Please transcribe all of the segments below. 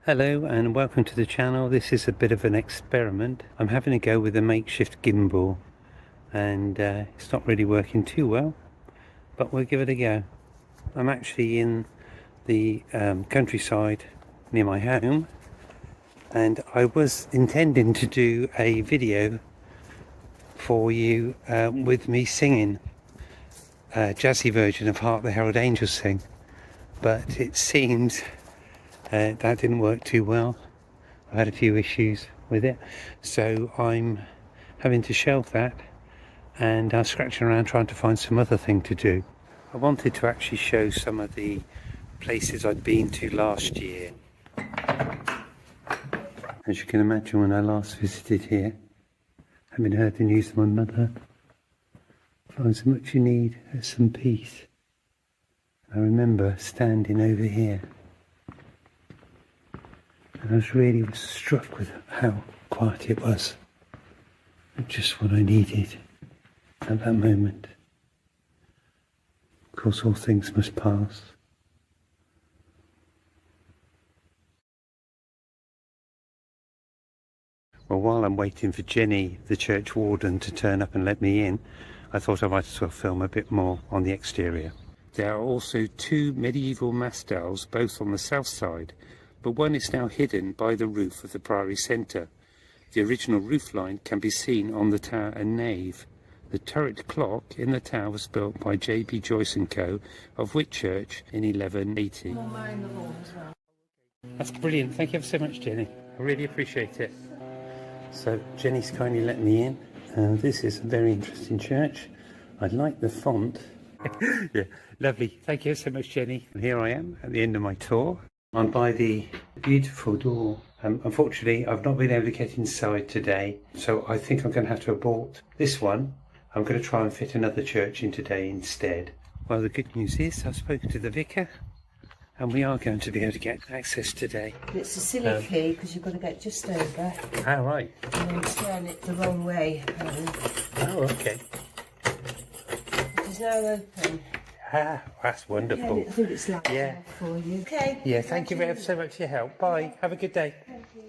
Hello and welcome to the channel. This is a bit of an experiment. I'm having a go with a makeshift gimbal and it's not really working too well, but we'll give it a go. I'm actually in the countryside near my home, and I was intending to do a video for you with me singing a jazzy version of Hark the Herald Angels Sing, but it seems that didn't work too well. I had a few issues with it, so I'm having to shelve that, and I'm scratching around trying to find some other thing to do. I wanted to actually show some of the places I'd been to last year. As you can imagine, when I last visited here, having heard the news of my mother, find so much you need is some peace. I remember standing over here, and I was really struck with how quiet it was. Just what I needed at that moment. Of course, all things must pass. Well, while I'm waiting for Jenny, the church warden, to turn up and let me in, I thought I might as well film a bit more on the exterior. There are also two medieval mastels, both on the south side, but one is now hidden by the roof of the Priory Centre. The original roofline can be seen on the tower and nave. The turret clock in the tower was built by J.B. Joyce & Co. of Whitchurch in 1180. That's brilliant. Thank you ever so much, Jenny. I really appreciate it. So Jenny's kindly let me in. This is a very interesting church. I like the font. Yeah, lovely. Thank you so much, Jenny. And here I am at the end of my tour. I'm by the beautiful door. Unfortunately, I've not been able to get inside today, so I think I'm going to have to abort this one. I'm going to try and fit another church in today instead. Well, the good news is I've spoken to the vicar, and we are going to be able to get access today. It's a silly key because you've got to get just over. Ah, right. And then turn it the wrong way. Oh, okay. It is now open. Ah, that's wonderful. Yeah, I think it's like that for you. Okay. Yeah, thank you very so much for your help. Bye. Have a good day. Thank you.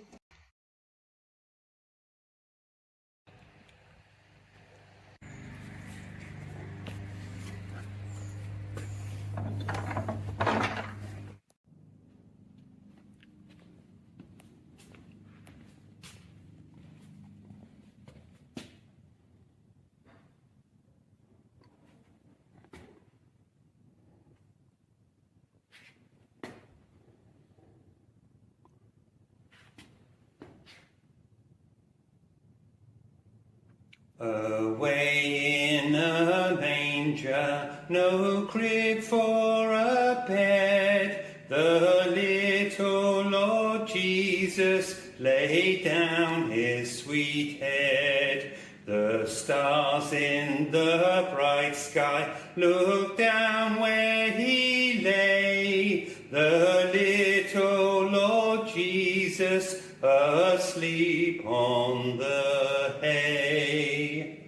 Away in a manger, no crib for a bed, the little Lord Jesus laid down his sweet head. The stars in the bright sky looked down where he lay, the little Lord Jesus asleep on the hay.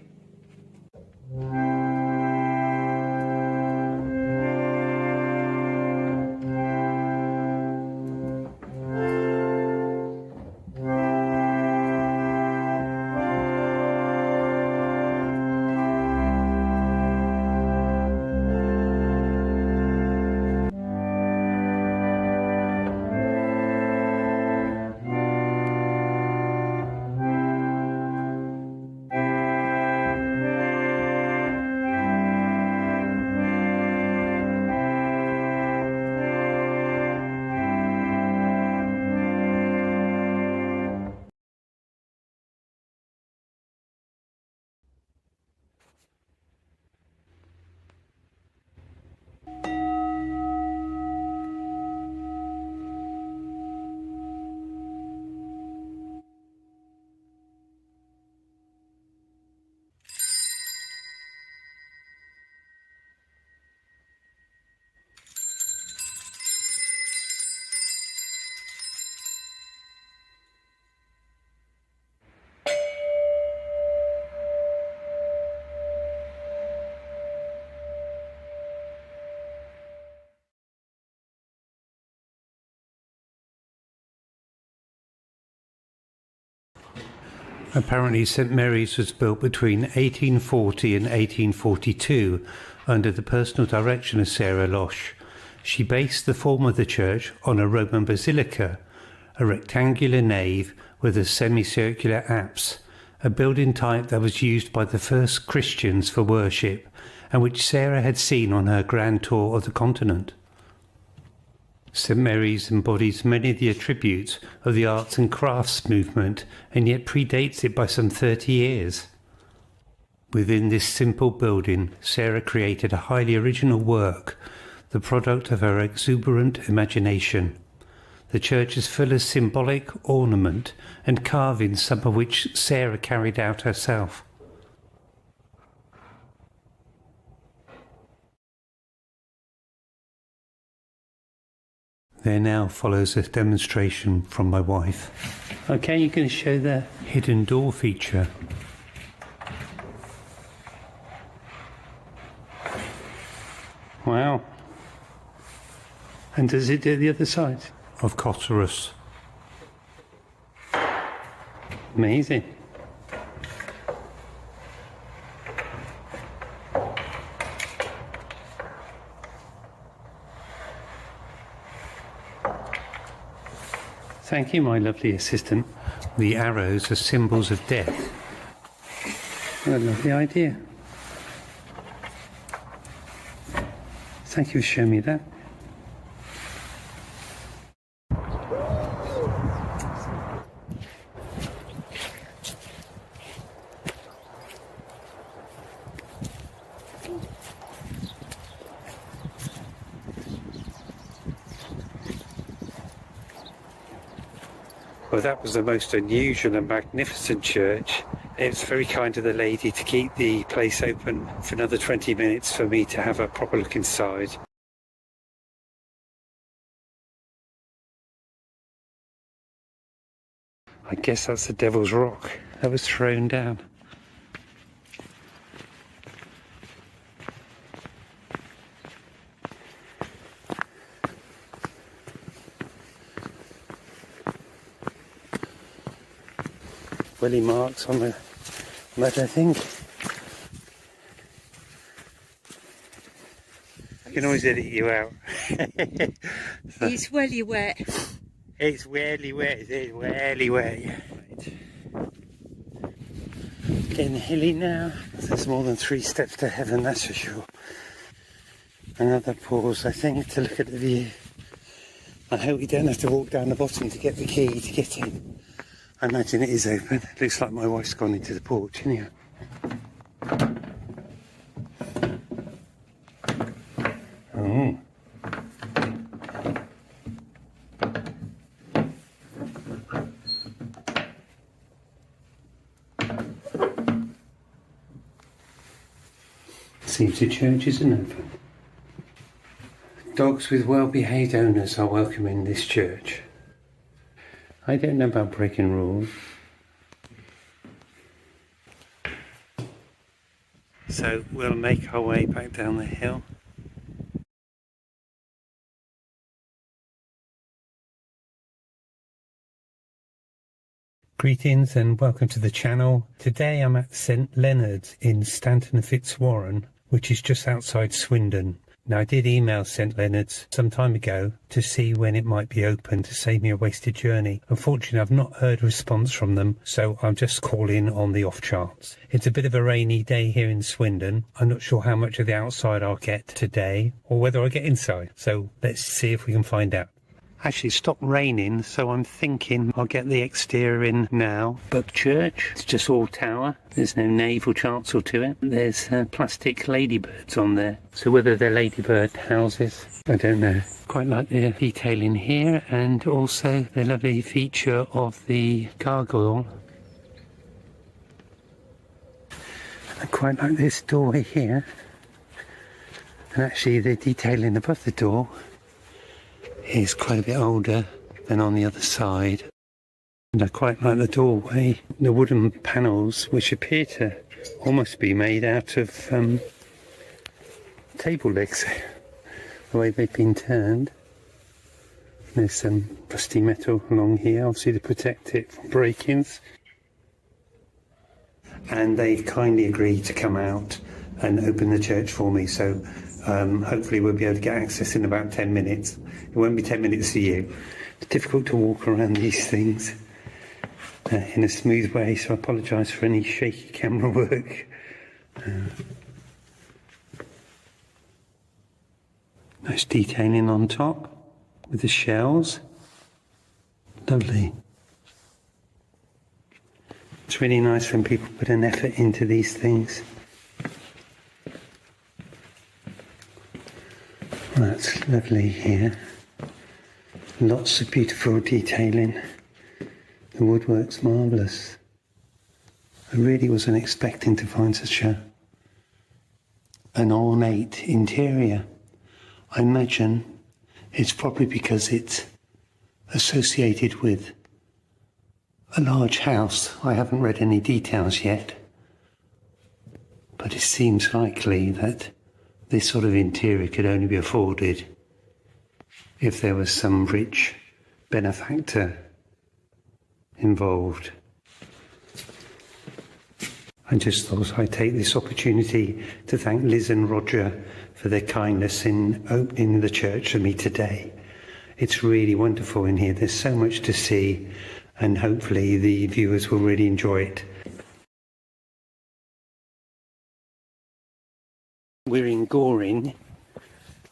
Apparently St Mary's was built between 1840 and 1842 under the personal direction of Sarah Losh. She based the form of the church on a Roman basilica, a rectangular nave with a semicircular apse, a building type that was used by the first Christians for worship and which Sarah had seen on her grand tour of the continent. St Mary's embodies many of the attributes of the arts and crafts movement and yet predates it by some 30 years. Within this simple building, Sarah created a highly original work, the product of her exuberant imagination. The church is full of symbolic ornament and carvings, some of which Sarah carried out herself. There now follows a demonstration from my wife. Okay, you're going to show the hidden door feature. Wow. And does it do the other side? Of Cotterus. Amazing. Thank you, my lovely assistant. The arrows are symbols of death. What a lovely idea. Thank you for showing me that. Well, that was the most unusual and magnificent church. It was very kind of the lady to keep the place open for another 20 minutes for me to have a proper look inside. I guess that's the Devil's Rock that was thrown down. Willy marks on the mud, I think. I can always edit you out. It's welly wet. It's welly wet, it's welly wet. Right. Getting hilly now. There's more than 3 steps to heaven, that's for sure. Another pause, I think, to look at the view. I hope we don't have to walk down the bottom to get the key to get in. I imagine it is open. Looks like my wife's gone into the porch anyhow. Oh. Seems the church isn't open. Dogs with well-behaved owners are welcome in this church. I don't know about breaking rules. So we'll make our way back down the hill. Greetings and welcome to the channel. Today I'm at St Leonard's in Stanton-Fitzwarren, which is just outside Swindon. Now, I did email St Leonard's some time ago to see when it might be open to save me a wasted journey. Unfortunately, I've not heard a response from them, so I'm just calling on the off chance. It's a bit of a rainy day here in Swindon. I'm not sure how much of the outside I'll get today or whether I'll get inside. So let's see if we can find out. Actually, it stopped raining, so I'm thinking I'll get the exterior in now. Buck Church, it's just all tower. There's no nave or chancel to it. There's plastic ladybirds on there. So whether they're ladybird houses, I don't know. Quite like the detailing here, and also the lovely feature of the gargoyle. I quite like this doorway here. And actually the detailing above the door is quite a bit older than on the other side. And I quite like the doorway, the wooden panels, which appear to almost be made out of table legs, the way they've been turned. There's some rusty metal along here, obviously to protect it from break-ins. and they've kindly agreed to come out and open the church for me. So hopefully we'll be able to get access in about 10 minutes. It won't be 10 minutes for you. It's difficult to walk around these things in a smooth way, so I apologise for any shaky camera work. Nice detailing on top with the shells. Lovely. It's really nice when people put an effort into these things. That's lovely here. Lots of beautiful detailing. The woodwork's marvellous. I really wasn't expecting to find such an ornate interior. I imagine it's probably because it's associated with a large house. I haven't read any details yet, but it seems likely that this sort of interior could only be afforded if there was some rich benefactor involved. I just thought I'd take this opportunity to thank Liz and Roger for their kindness in opening the church for me today. It's really wonderful in here. There's so much to see, and hopefully the viewers will really enjoy it. We're in Goring,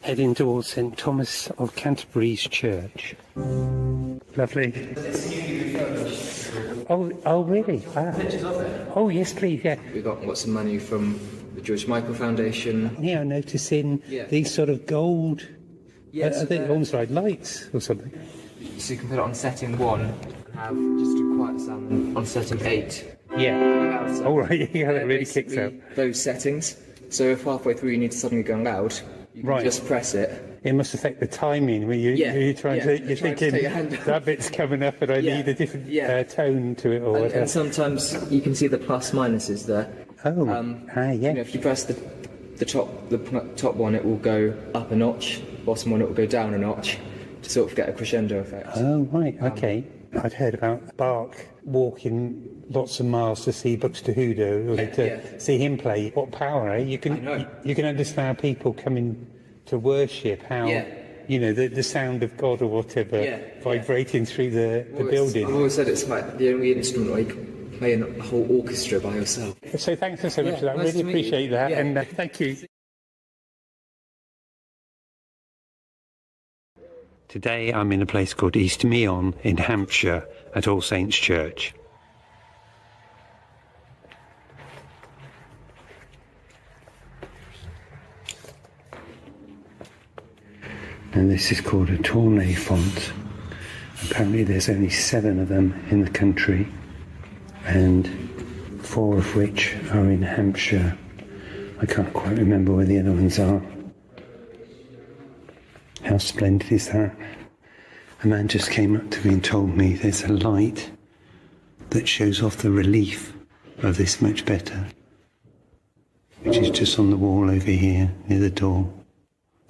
heading towards St Thomas of Canterbury's church. Lovely. Oh really? Ah. Pictures of it. Oh yes, please, yeah. We got some money from the George Michael Foundation. Yeah, I'm noticing these sort of gold, I think almost like lights or something. So you can put it on setting 1, have just a quiet sound on setting 8. Yeah. All right, yeah, that really kicks out. Those settings. So if halfway through you need to suddenly go loud, you can just press it. It must affect the timing when you're thinking that bit's coming up and I need a different tone to it or whatever. And sometimes you can see the plus minuses there. Oh, yeah. You know, if you press the top one, it will go up a notch. Bottom one, it will go down a notch to sort of get a crescendo effect. Oh, right, okay. I'd heard about Bach walking lots of miles to see Buxtehude, to see him play. What power, eh? You can understand people coming to worship, how, you know, the sound of God or whatever vibrating through the building. I've always said it's like the only instrument where you can play in a whole orchestra by yourself. So thanks so much for that. I really appreciate that, and thank you. Today I'm in a place called East Meon in Hampshire at All Saints Church. And this is called a Tournai font. Apparently there's only 7 of them in the country, and 4 of which are in Hampshire. I can't quite remember where the other ones are. How splendid is that? A man just came up to me and told me there's a light that shows off the relief of this much better, which is just on the wall over here near the door.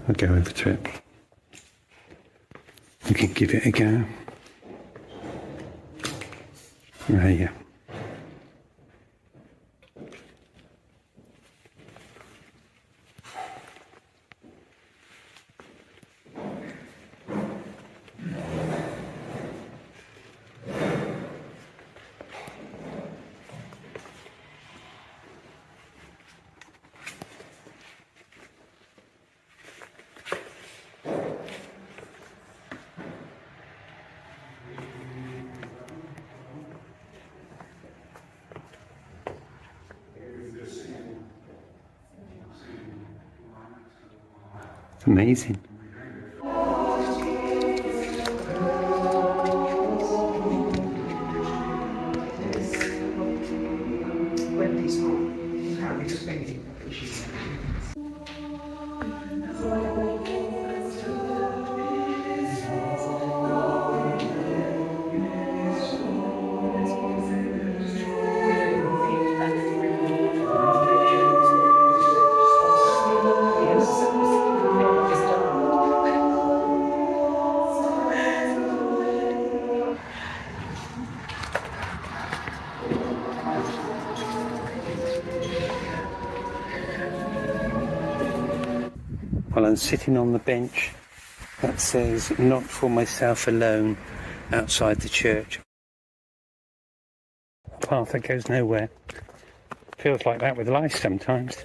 I'll go over to it. We can give it a go. There you go. It's amazing. I'm sitting on the bench that says, "Not for myself alone," outside the church. A path that goes nowhere. Feels like that with life sometimes.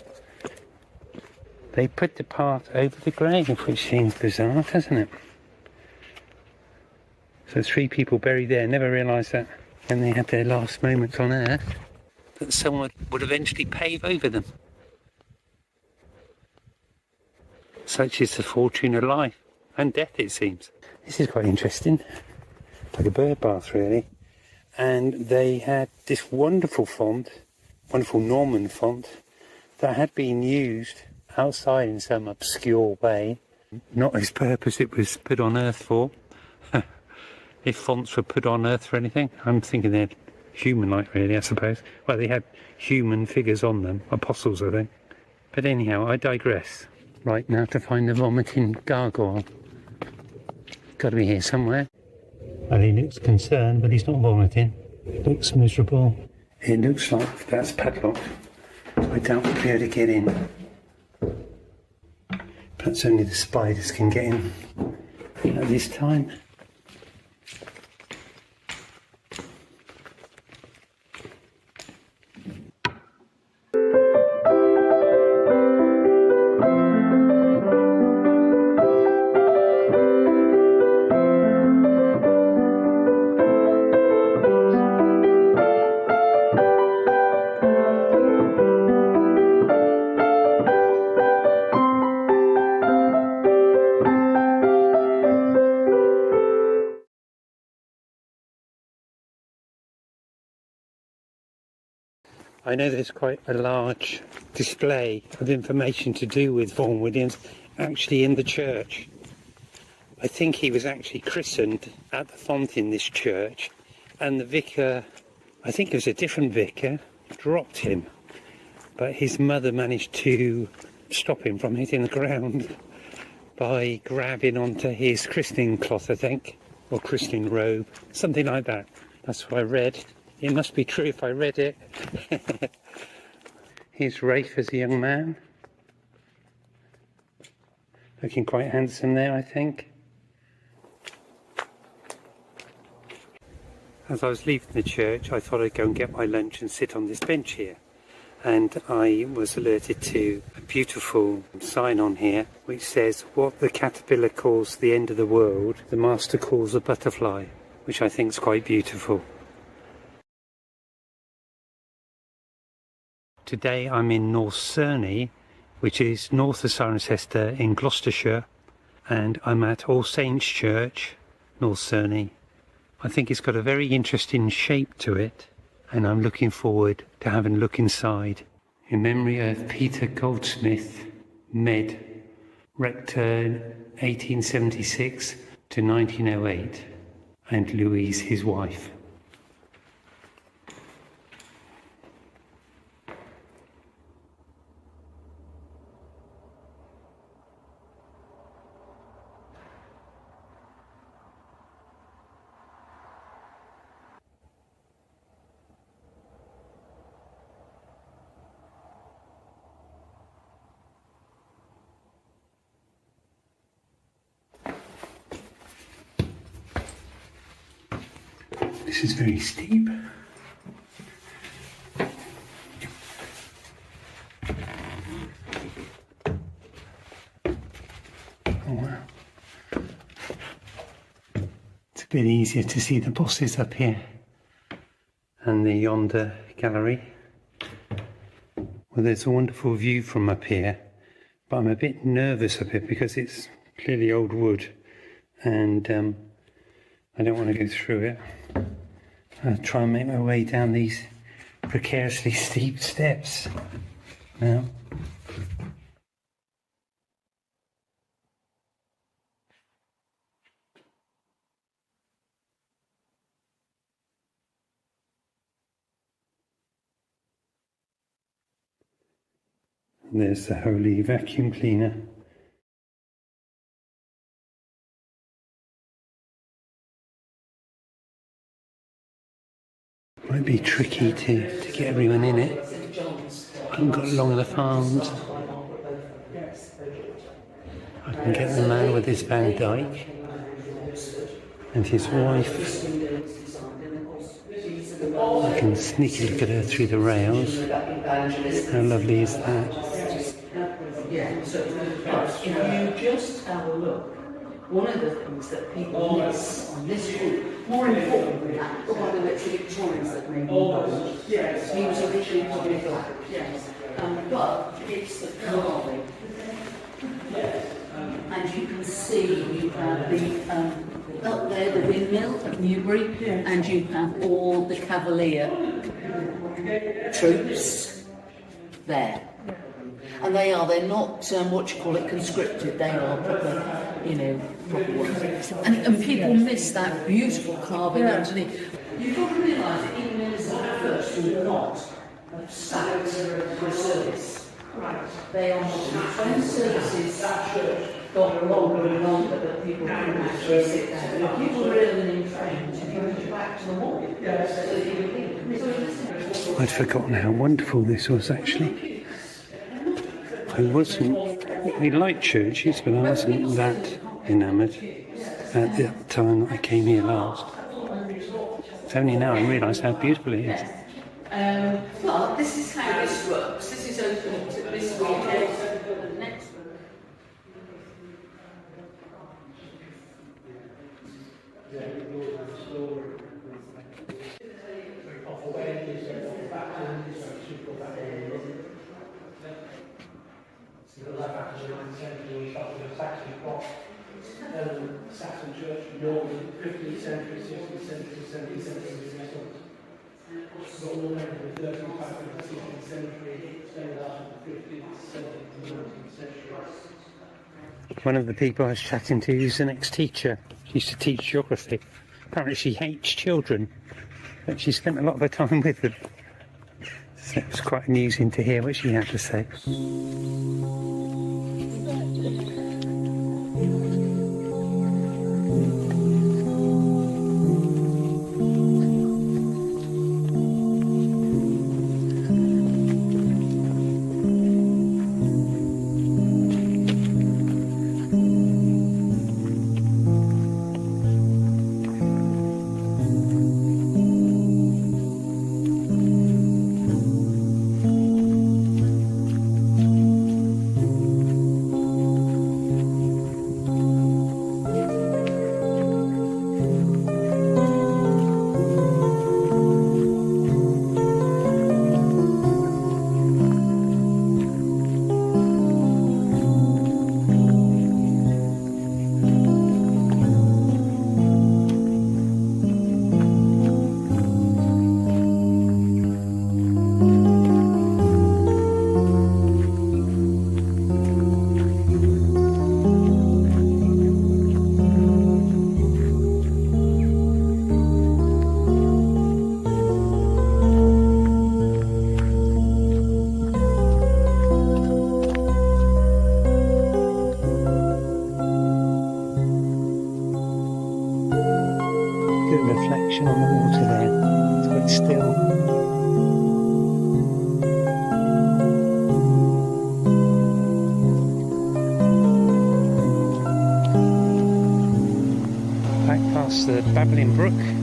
They put the path over the grave, which seems bizarre, doesn't it? So 3 people buried there, never realised that when they had their last moments on earth, that someone would eventually pave over them. Such is the fortune of life and death, it seems. This is quite interesting. Like a bird bath, really. And they had this wonderful font, wonderful Norman font, that had been used outside in some obscure way. Not his purpose it was put on earth for. If fonts were put on earth for anything, I'm thinking they're human-like, really, I suppose. Well, they had human figures on them, apostles, I think. But anyhow, I digress. Right, now to find the vomiting gargoyle. Got to be here somewhere. Well, he looks concerned, but he's not vomiting. He looks miserable. It looks like that's padlocked. I doubt we'll be able to get in. Perhaps only the spiders can get in at this time. I know there's quite a large display of information to do with Vaughan Williams actually in the church. I think he was actually christened at the font in this church, and the vicar, I think it was a different vicar, dropped him. But his mother managed to stop him from hitting the ground by grabbing onto his christening cloth, I think, or christening robe, something like that. That's what I read. It must be true if I read it. Here's Rafe as a young man. Looking quite handsome there, I think. As I was leaving the church, I thought I'd go and get my lunch and sit on this bench here. And I was alerted to a beautiful sign on here which says, "What the caterpillar calls the end of the world, the master calls a butterfly," which I think is quite beautiful. Today I'm in North Cerney, which is north of Cirencester in Gloucestershire, and I'm at All Saints Church, North Cerney. I think it's got a very interesting shape to it, and I'm looking forward to having a look inside. In memory of Peter Goldsmith, Med, rector 1876 to 1908, and Louise, his wife. This is very steep. Oh wow. It's a bit easier to see the bosses up here and the yonder gallery. Well, there's a wonderful view from up here, but I'm a bit nervous up here because it's clearly old wood, and I don't want to go through it. I'll try and make my way down these precariously steep steps now. And there's the holy vacuum cleaner. Might be tricky to get everyone in it. I haven't got long enough arms. I can get the man with his Van Dyke and his wife. I can sneaky look at her through the rails. How lovely is that? Yeah, so if you just have a look, one of the things that people miss on this group, more important than that, one of the Victorians that made me yes, he was originally probably black, yes, but it's the carving. And you can see you have the up there the windmill at Newbury, and you have all the Cavalier troops there. And they're not what you call it, conscripted, they are proper, proper ones. And people miss that beautiful carving underneath. You've got to realise that even Elizabeth I was not sacked for service. Right. They are not. When services got longer and longer, that people couldn't actually sit down. People were ill and inflamed, and you went back to the wall. I'd forgotten how wonderful this was actually. I liked churches, but I wasn't that enamoured at the time that I came here last. It's only now I realise how beautiful it is. Well, this is how this works. This is open to this weekend and the next one. Saxon Church, Northern, 15th century, 16th century, 17th century Renaissance. Got all over the 13th, 15th, 16th century, stayed out in the 15th, 17th, 19th century. One of the people I was chatting to is an ex-teacher. She used to teach geography. Apparently she hates children, but she spent a lot of her time with them. So it was quite amusing to hear what she had to say. Reflection on the water there. It's quite still. Back past the babbling brook.